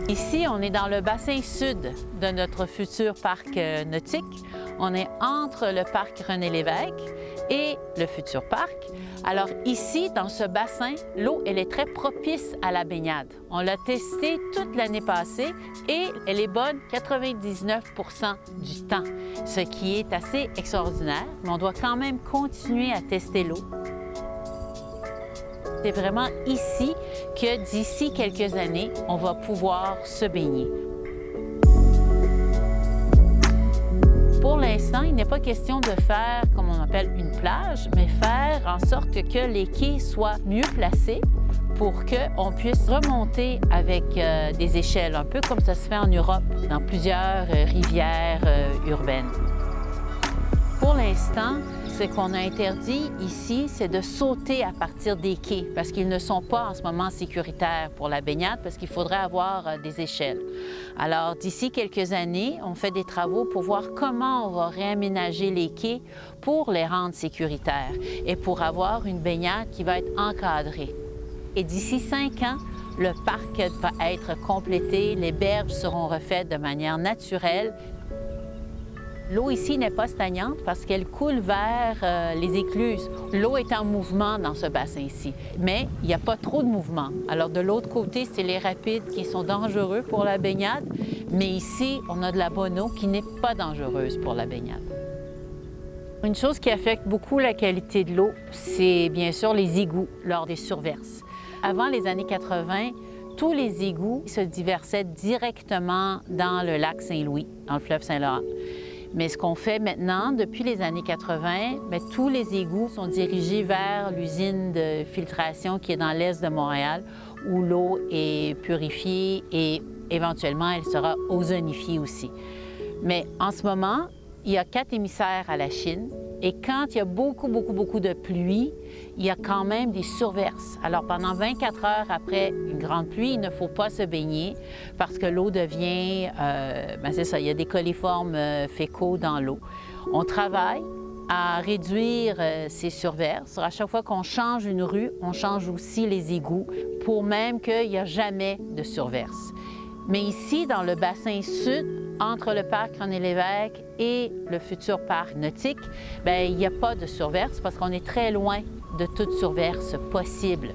Ici, on est dans le bassin sud de notre futur parc nautique. On est entre le parc René-Lévesque et le futur parc. Alors ici, dans ce bassin, l'eau, elle est très propice à la baignade. On l'a testée toute l'année passée et elle est bonne 99 du temps, ce qui est assez extraordinaire, mais on doit quand même continuer à tester l'eau. C'est vraiment ici que d'ici quelques années, on va pouvoir se baigner. Pour l'instant, il n'est pas question de faire, comme on appelle, une plage, mais faire en sorte que les quais soient mieux placés pour qu'on puisse remonter avec des échelles, un peu comme ça se fait en Europe, dans plusieurs rivières urbaines. Pour l'instant, ce qu'on a interdit ici, c'est de sauter à partir des quais parce qu'ils ne sont pas en ce moment sécuritaires pour la baignade parce qu'il faudrait avoir des échelles. Alors, d'ici quelques années, on fait des travaux pour voir comment on va réaménager les quais pour les rendre sécuritaires et pour avoir une baignade qui va être encadrée. Et d'ici 5 ans, le parc va être complété, les berges seront refaites de manière naturelle. L'eau ici n'est pas stagnante parce qu'elle coule vers les écluses. L'eau est en mouvement dans ce bassin ici, mais il n'y a pas trop de mouvement. Alors de l'autre côté, c'est les rapides qui sont dangereux pour la baignade, mais ici, on a de la bonne eau qui n'est pas dangereuse pour la baignade. Une chose qui affecte beaucoup la qualité de l'eau, c'est bien sûr les égouts lors des surverses. Avant les années 80, tous les égouts se diversaient directement dans le lac Saint-Louis, dans le fleuve Saint-Laurent. Mais ce qu'on fait maintenant, depuis les années 80, bien, tous les égouts sont dirigés vers l'usine de filtration qui est dans l'est de Montréal, où l'eau est purifiée et éventuellement, elle sera ozonifiée aussi. Mais en ce moment, il y a 4 émissaires à la Chine et quand il y a beaucoup de pluie, il y a quand même des surverses. Alors pendant 24 heures après une grande pluie, il ne faut pas se baigner parce que l'eau devient, c'est ça, il y a des coliformes fécaux dans l'eau. On travaille à réduire ces surverses. À chaque fois qu'on change une rue, on change aussi les égouts pour même qu'il n'y a jamais de surverse. Mais ici, dans le bassin sud, entre le parc René-Lévesque et le futur parc nautique, bien, il n'y a pas de surverse parce qu'on est très loin de toute surverse possible.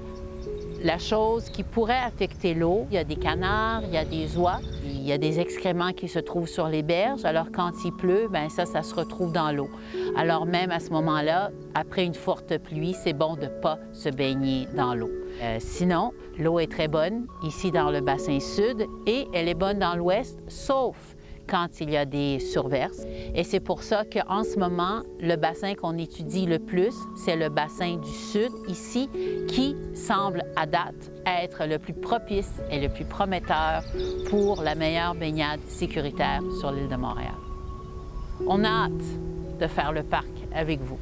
La chose qui pourrait affecter l'eau, il y a des canards, il y a des oies, il y a des excréments qui se trouvent sur les berges. Alors quand il pleut, bien, ça se retrouve dans l'eau. Alors même à ce moment-là, après une forte pluie, c'est bon de ne pas se baigner dans l'eau. Sinon, l'eau est très bonne ici dans le bassin sud et elle est bonne dans l'ouest, sauf quand il y a des surverses. Et c'est pour ça qu'en ce moment, le bassin qu'on étudie le plus, c'est le bassin du sud, ici, qui semble à date être le plus propice et le plus prometteur pour la meilleure baignade sécuritaire sur l'île de Montréal. On a hâte de faire le parc avec vous.